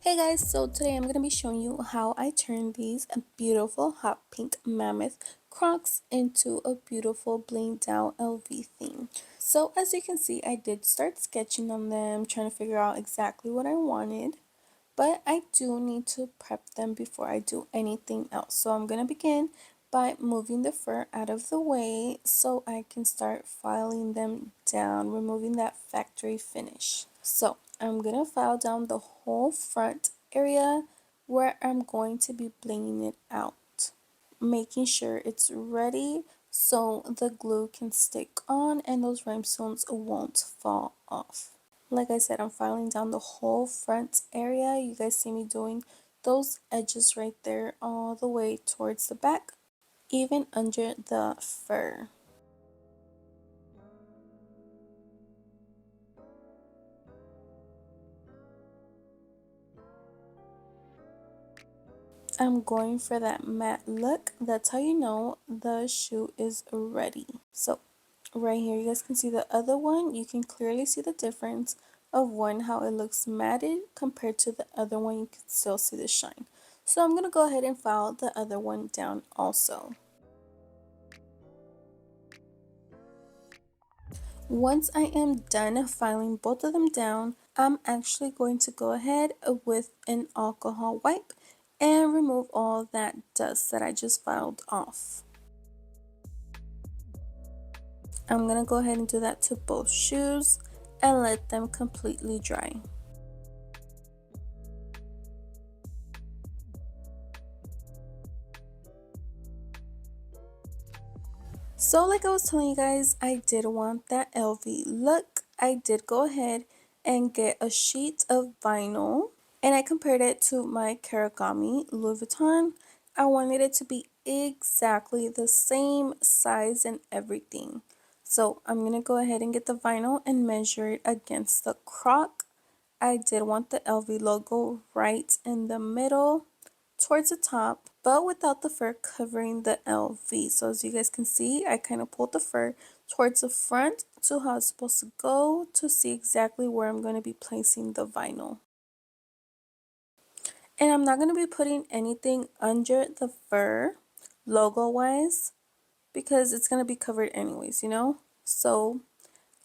Hey guys, so today I'm going to be showing you how I turned these beautiful hot pink mammoth Crocs into a beautiful blinged out LV theme. So as you can see, I did start sketching on them, trying to figure out exactly what I wanted, but I do need to prep them before I do anything else. So I'm going to begin by moving the fur out of the way so I can start filing them down, removing that factory finish. So I'm going to file down the whole front area where I'm going to be blinging it out, making sure it's ready so the glue can stick on and those rhinestones won't fall off. Like I said, I'm filing down the whole front area. You guys see me doing those edges right there all the way towards the back, even under the fur. I'm going for that matte look. That's how you know the shoe is ready. So right here, you guys can see the other one. You can clearly see the difference of one, how it looks matted compared to the other one. You can still see the shine. So I'm going to go ahead and file the other one down also. Once I am done filing both of them down, I'm actually going to go ahead with an alcohol wipe and remove all that dust that I just filed off. I'm going to go ahead and do that to both shoes and let them completely dry. So like I was telling you guys, I did want that LV look. I did go ahead and get a sheet of vinyl and I compared it to my Karagami Louis Vuitton. I wanted it to be exactly the same size and everything. So I'm going to go ahead and get the vinyl and measure it against the croc. I did want the LV logo right in the middle towards the top, but without the fur covering the LV. So as you guys can see, I kind of pulled the fur towards the front to how it's supposed to go to see exactly where I'm going to be placing the vinyl. And I'm not going to be putting anything under the fur logo wise because it's going to be covered anyways, you know? So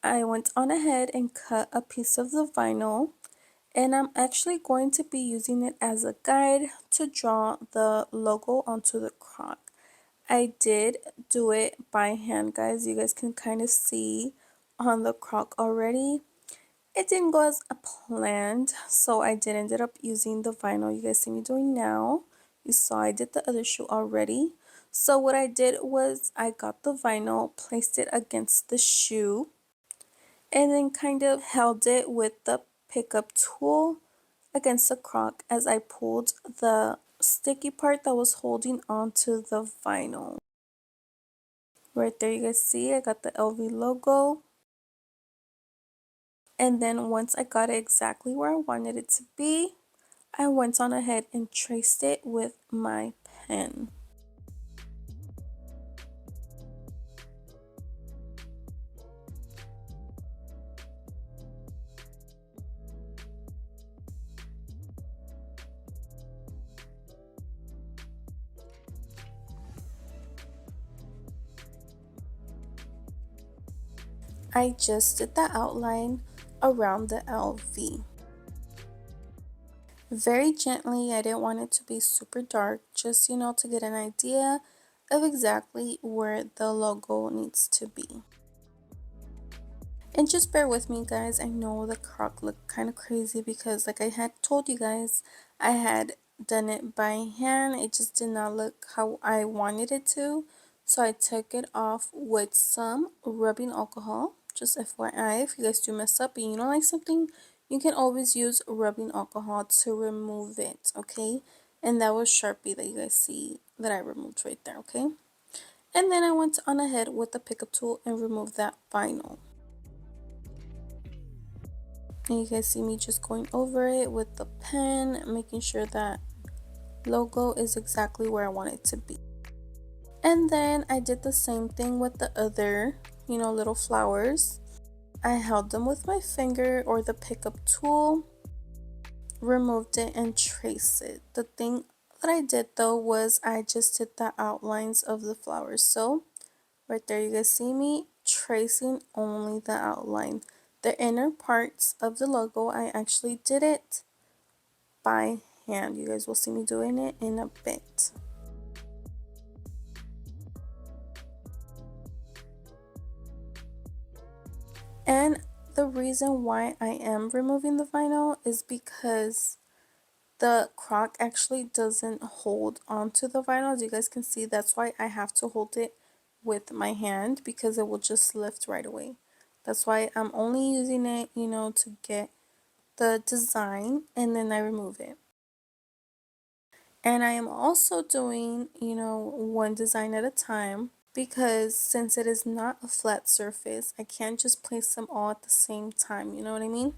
I went on ahead and cut a piece of the vinyl, and I'm actually going to be using it as a guide to draw the logo onto the croc. I did do it by hand, guys. You guys can kind of see on the croc already. It didn't go as planned, so I did ended up using the vinyl you guys see me doing now. You saw I did the other shoe already. So what I did was I got the vinyl, placed it against the shoe, and then kind of held it with the pickup tool against the croc as I pulled the sticky part that was holding onto the vinyl. Right there you guys see I got the LV logo. And then once I got it exactly where I wanted it to be, I went on ahead and traced it with my pen. I just did the outline around the LV. Very gently, I didn't want it to be super dark, just to get an idea of exactly where the logo needs to be. And just bear with me guys, I know the croc looked kind of crazy because like I had told you guys, I had done it by hand. It just did not look how I wanted it to. So I took it off with some rubbing alcohol. Just FYI, if you guys do mess up and you don't like something, you can always use rubbing alcohol to remove it, okay? And that was Sharpie that you guys see that I removed right there, okay? And then I went on ahead with the pickup tool and removed that vinyl. And you guys see me just going over it with the pen, making sure that logo is exactly where I want it to be. And then I did the same thing with the other, little flowers. I held them with my finger or the pickup tool removed it and traced it. The thing that I did though was I just did the outlines of the flowers. So right there you guys see me tracing only the outline. The inner parts of the logo, I actually did it by hand. You guys will see me doing it in a bit. And the reason why I am removing the vinyl is because the croc actually doesn't hold onto the vinyl. As you guys can see, that's why I have to hold it with my hand, because it will just lift right away. That's why I'm only using it, to get the design, and then I remove it. And I am also doing, one design at a time, because since it is not a flat surface, I can't just place them all at the same time, you know what I mean?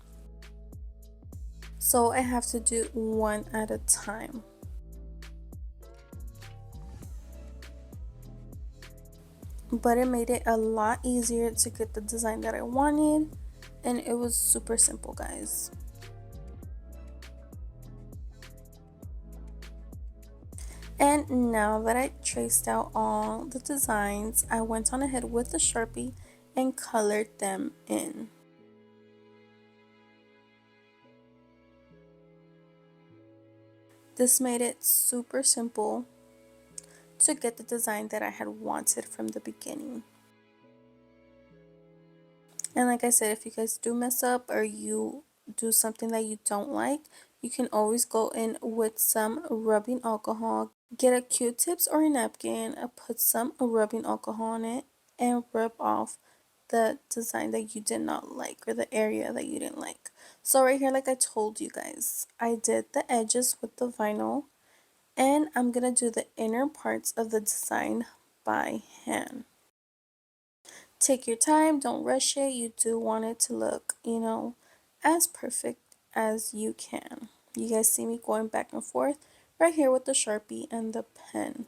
So I have to do one at a time. But it made it a lot easier to get the design that I wanted, and it was super simple, guys. And now that I traced out all the designs, I went on ahead with the Sharpie and colored them in. This made it super simple to get the design that I had wanted from the beginning. And like I said, if you guys do mess up or you do something that you don't like, you can always go in with some rubbing alcohol. Get a Q-tips or a napkin, put some rubbing alcohol on it, and rub off the design that you did not like, or the area that you didn't like. So right here, like I told you guys, I did the edges with the vinyl, and I'm gonna do the inner parts of the design by hand. Take your time, don't rush it. You do want it to look, as perfect as you can. You guys see me going back and forth right here with the Sharpie and the pen.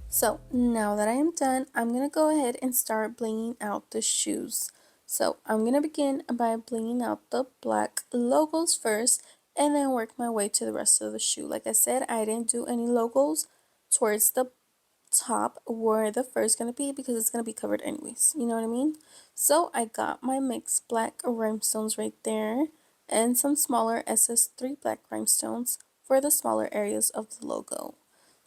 So now that I am done, I'm going to go ahead and start blinging out the shoes. So I'm going to begin by blinging out the black logos first, and then work my way to the rest of the shoe. Like I said, I didn't do any logos towards the top where the fur is going to be, because it's going to be covered anyways, you know what I mean? So I got my mixed black rhinestones right there, and some smaller SS3 black rhinestones for the smaller areas of the logo.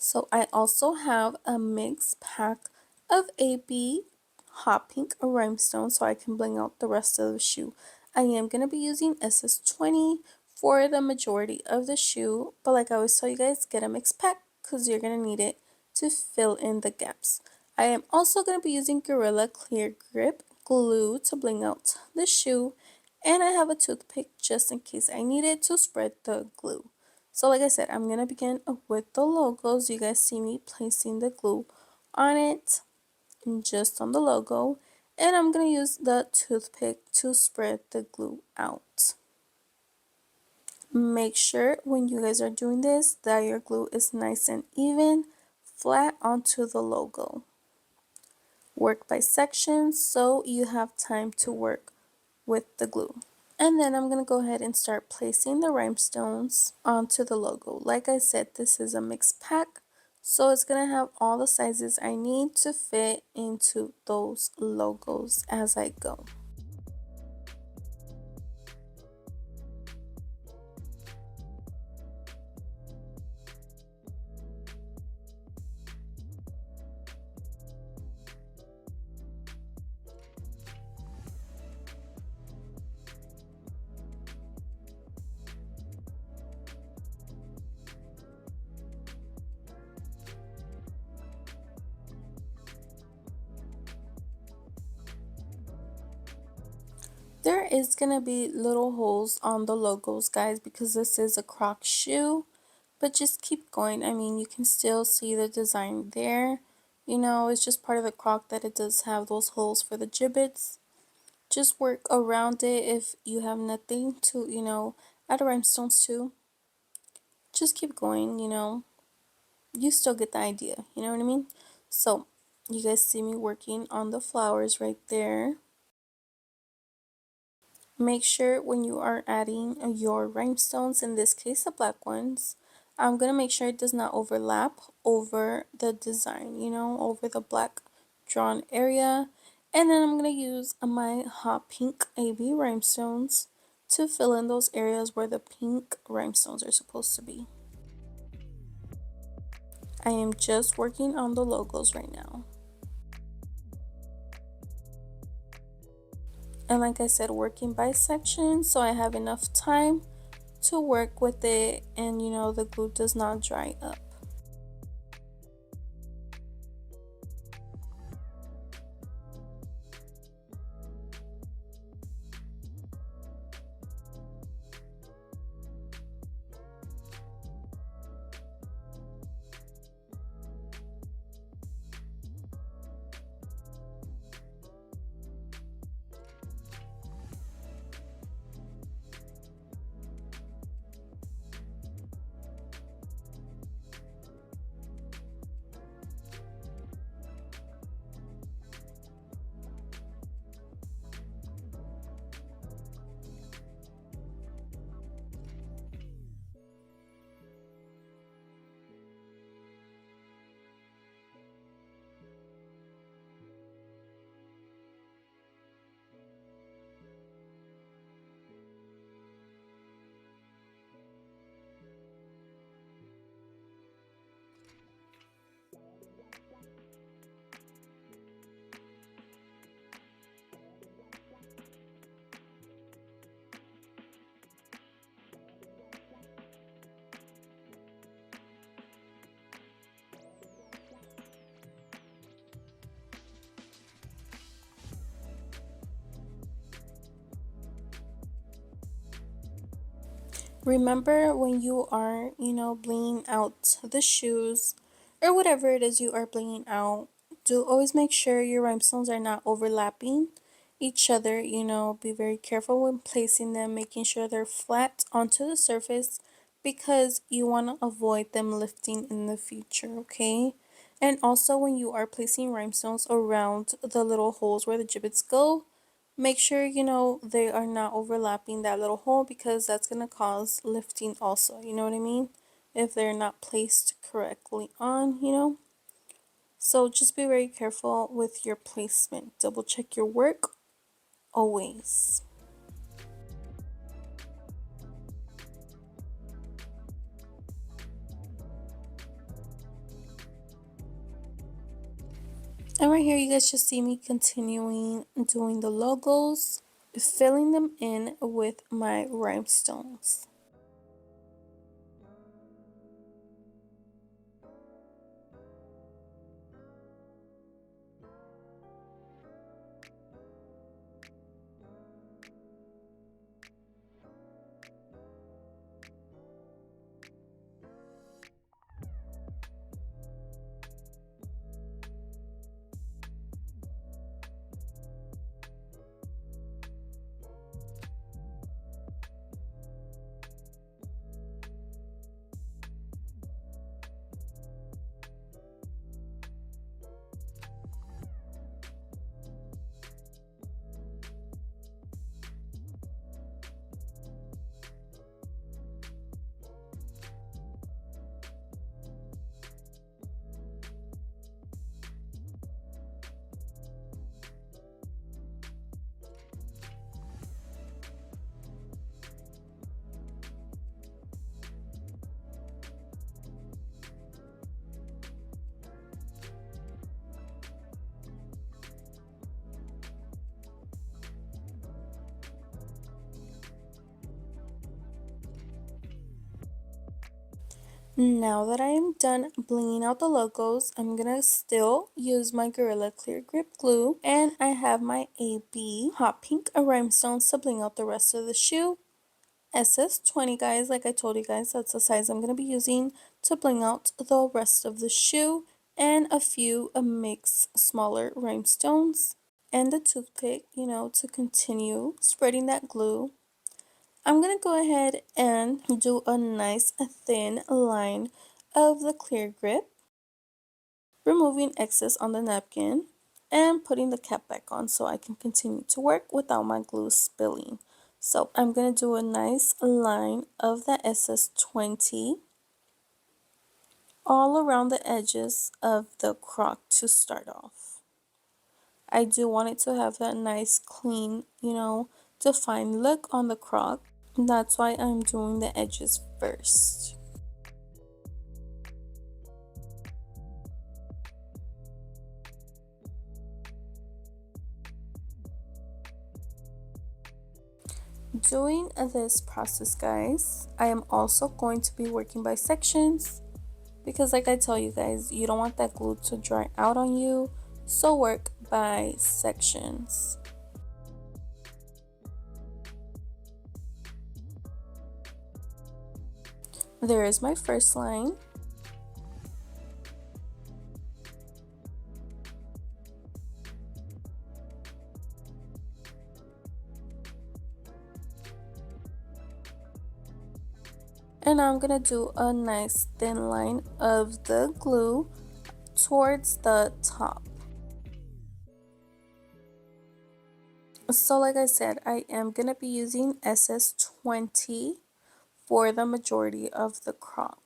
So I also have a mixed pack of AB hot pink rhinestones so I can bling out the rest of the shoe. I am going to be using SS20 for the majority of the shoe, but like I always tell you guys, get a mixed pack because you're going to need it to fill in the gaps. I am also going to be using Gorilla Clear Grip glue to bling out the shoe, and I have a toothpick just in case I need it to spread the glue. So like I said, I'm going to begin with the logos. You guys see me placing the glue on it, and just on the logo, and I'm going to use the toothpick to spread the glue out. Make sure when you guys are doing this that your glue is nice and even, flat onto the logo. Work by sections so you have time to work with the glue. And then I'm going to go ahead and start placing the rhinestones onto the logo. Like I said, this is a mixed pack, so it's going to have all the sizes I need to fit into those logos as I go. There is going to be little holes on the logos, guys, because this is a Croc shoe, but just keep going. I mean, you can still see the design there. You know, it's just part of the Croc that it does have those holes for the gibbets. Just work around it if you have nothing to, add rhinestones to. Just keep going, you still get the idea, you know what I mean? So, you guys see me working on the flowers right there. Make sure when you are adding your rhinestones, in this case the black ones, I'm going to make sure it does not overlap over the design, over the black drawn area. And then I'm going to use my hot pink AB rhinestones to fill in those areas where the pink rhinestones are supposed to be. I am just working on the logos right now. And like I said, working by section, so I have enough time to work with it and the glue does not dry up. Remember when you are, blinging out the shoes or whatever it is you are blinging out, do always make sure your rhinestones are not overlapping each other. Be very careful when placing them, making sure they're flat onto the surface because you want to avoid them lifting in the future, okay? And also when you are placing rhinestones around the little holes where the gibbets go, make sure they are not overlapping that little hole because that's going to cause lifting also, you know what I mean, if they're not placed correctly on. So just be very careful with your placement. Double check your work always. And right here you guys just see me continuing doing the logos, filling them in with my rhinestones. Now that I am done blinging out the logos, I'm gonna still use my Gorilla Clear Grip Glue, and I have my AB Hot Pink Rhinestones to bling out the rest of the shoe. SS20, guys, like I told you guys, that's the size I'm gonna be using to bling out the rest of the shoe, and a few mixed smaller rhinestones, and a toothpick, to continue spreading that glue. I'm going to go ahead and do a nice thin line of the clear grip, removing excess on the napkin and putting the cap back on so I can continue to work without my glue spilling. So I'm going to do a nice line of the SS20 all around the edges of the croc to start off. I do want it to have that nice clean, defined look on the croc. That's why I'm doing the edges first. Doing this process, guys, I am also going to be working by sections because, like I tell you guys, you don't want that glue to dry out on you, so work by sections. There is my first line. And now I'm going to do a nice thin line of the glue towards the top. So like I said, I am going to be using SS20 for the majority of the crop.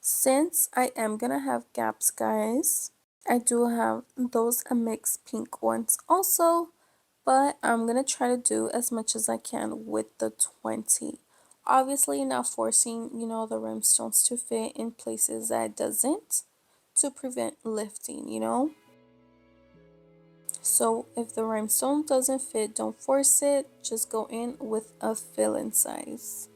Since I am going to have gaps, guys, I do have those mixed pink ones also, but I'm going to try to do as much as I can with the 20. Obviously not forcing, the rhinestones to fit in places that it doesn't, to prevent lifting. So if the rhinestone doesn't fit, don't force it, just go in with a fill-in size.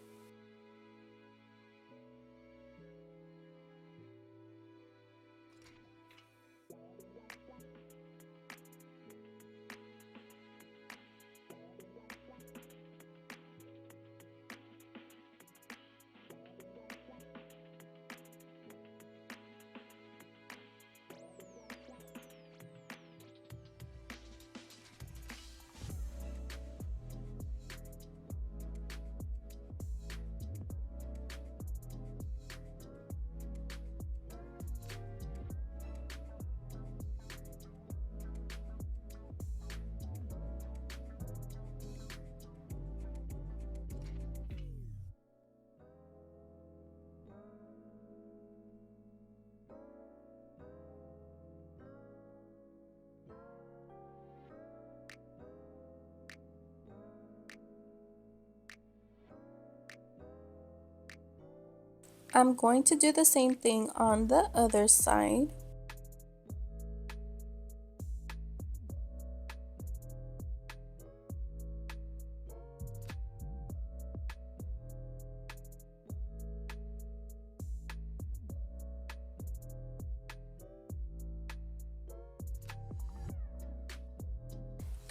I'm going to do the same thing on the other side.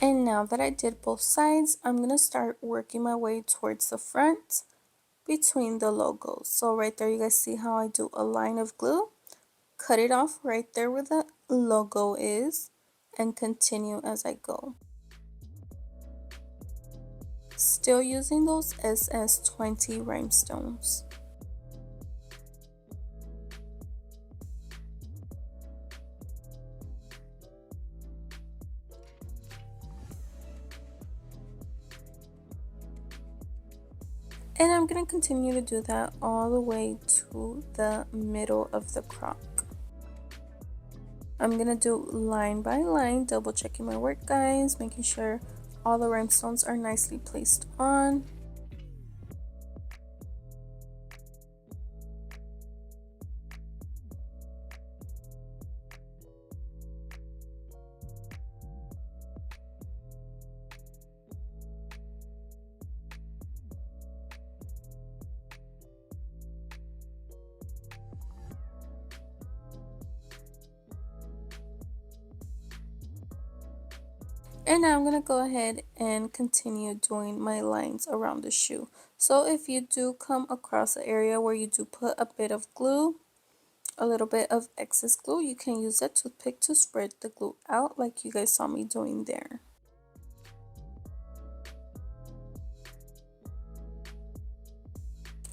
And now that I did both sides, I'm going to start working my way towards the front between the logos. So right there, you guys see how I do a line of glue, cut it off right there where the logo is, and continue as I go. Still using those SS20 rhinestones. And I'm going to continue to do that all the way to the middle of the croc. I'm going to do line by line, double checking my work, guys, making sure all the rhinestones are nicely placed on. And now I'm going to go ahead and continue doing my lines around the shoe. So if you do come across an area where you do put a bit of glue, a little bit of excess glue, you can use a toothpick to spread the glue out like you guys saw me doing there.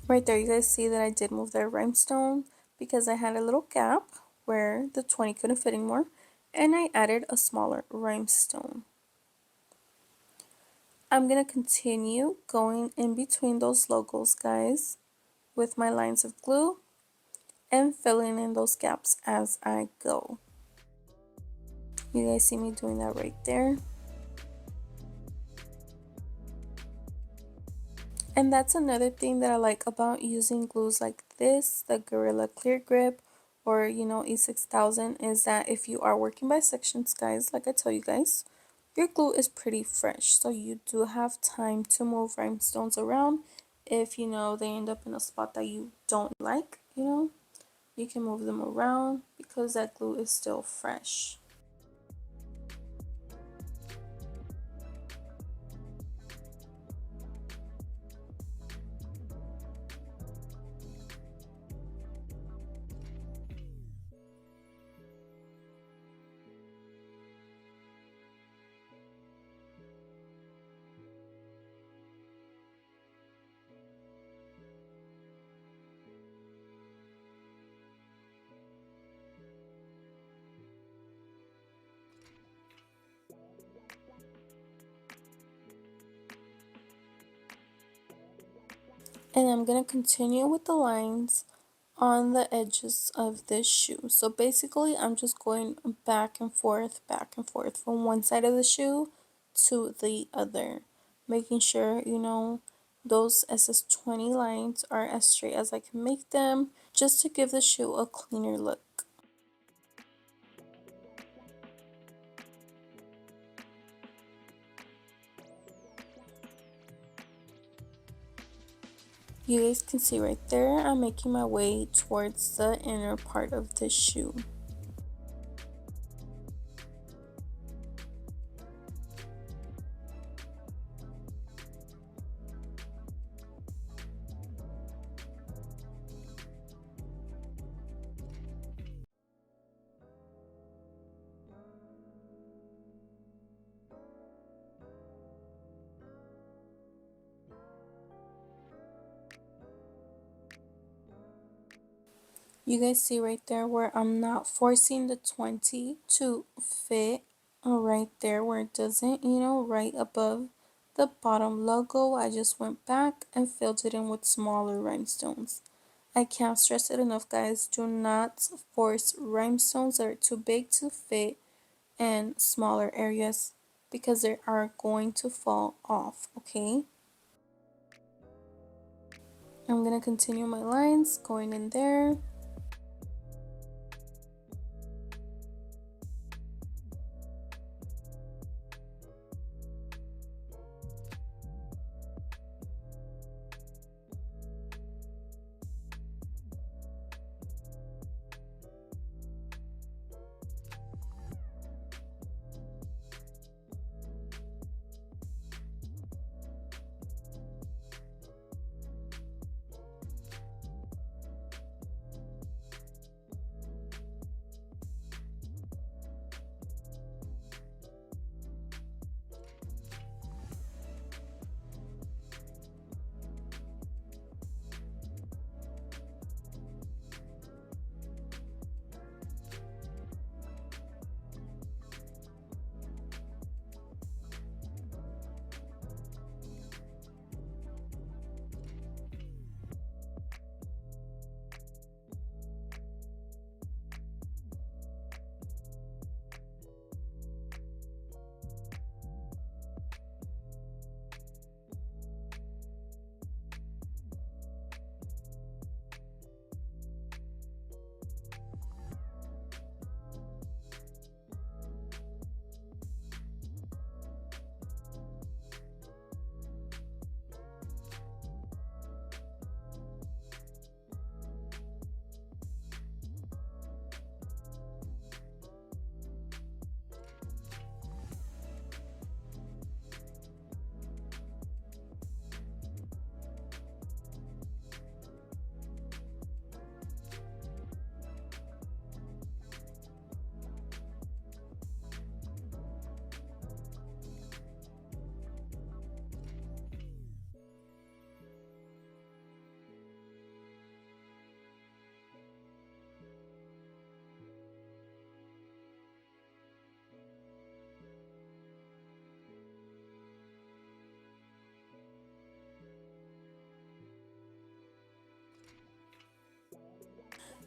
Right there, you guys see that I did move that rhinestone because I had a little gap where the 20 couldn't fit anymore, and I added a smaller rhinestone. I'm going to continue going in between those logos, guys, with my lines of glue and filling in those gaps as I go. You guys see me doing that right there. And that's another thing that I like about using glues like this, the Gorilla Clear Grip or E6000, is that if you are working by sections, guys, like I tell you guys, your glue is pretty fresh, so you do have time to move rhinestones around. If they end up in a spot that you don't like, you can move them around because that glue is still fresh. And I'm going to continue with the lines on the edges of this shoe. So basically I'm just going back and forth from one side of the shoe to the other, making sure those SS20 lines are as straight as I can make them, just to give the shoe a cleaner look. You guys can see right there, I'm making my way towards the inner part of the shoe. You guys see right there where I'm not forcing the 20 to fit right there where it doesn't, right above the bottom logo. I just went back and filled it in with smaller rhinestones. I can't stress it enough, guys. Do not force rhinestones that are too big to fit in smaller areas because they are going to fall off, okay? I'm going to continue my lines going in there.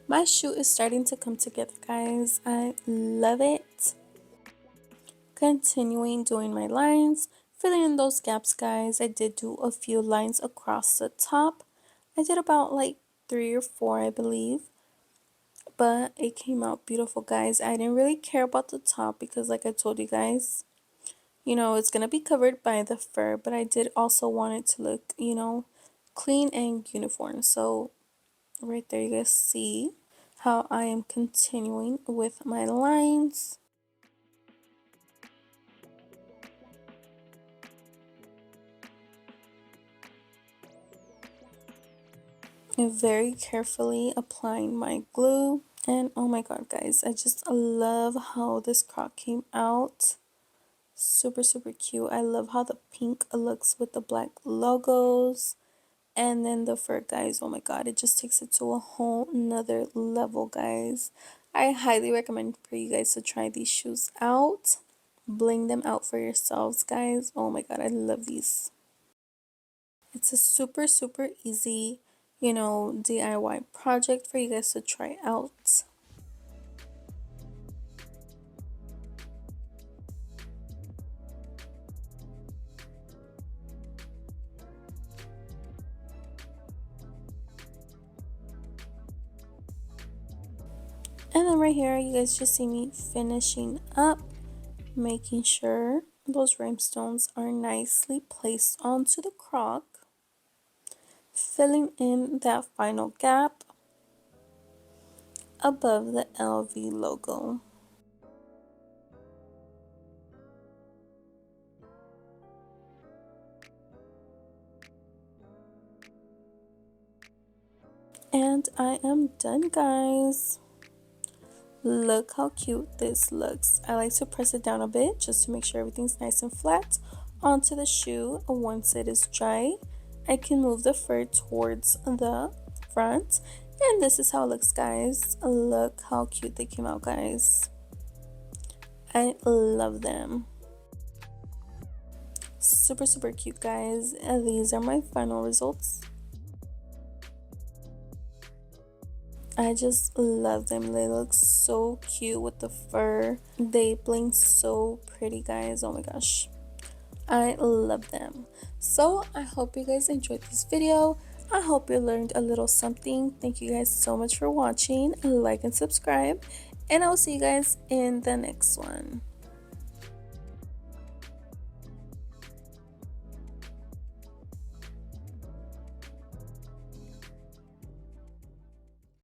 My shoe is starting to come together, guys. I love it. Continuing doing my lines, filling in those gaps, guys. I did do a few lines across the top. I did about like 3 or 4, I believe. But it came out beautiful, guys. I didn't really care about the top because, like I told you guys, it's going to be covered by the fur. But I did also want it to look, clean and uniform. So right there, you guys see how I am continuing with my lines. And very carefully applying my glue. And oh my god, guys, I just love how this croc came out. Super, super cute. I love how the pink looks with the black logos. And then the fur, guys, oh my god, it just takes it to a whole nother level, guys. I highly recommend for you guys to try these shoes out. Bling them out for yourselves, guys. Oh my god, I love these. It's a super, super easy, DIY project for you guys to try out. And then right here, you guys just see me finishing up, making sure those rhinestones are nicely placed onto the croc, filling in that final gap above the LV logo. And I am done, guys. Look how cute this looks. I like to press it down a bit just to make sure everything's nice and flat onto the shoe. Once it is dry, I can move the fur towards the front. And this is how it looks, guys. Look how cute they came out, guys. I love them. Super, super cute, guys. And these are my final results. I just love them. They look so cute with the fur. They bling so pretty, guys. Oh my gosh. I love them. So I hope you guys enjoyed this video. I hope you learned a little something. Thank you guys so much for watching. Like and subscribe. And I will see you guys in the next one.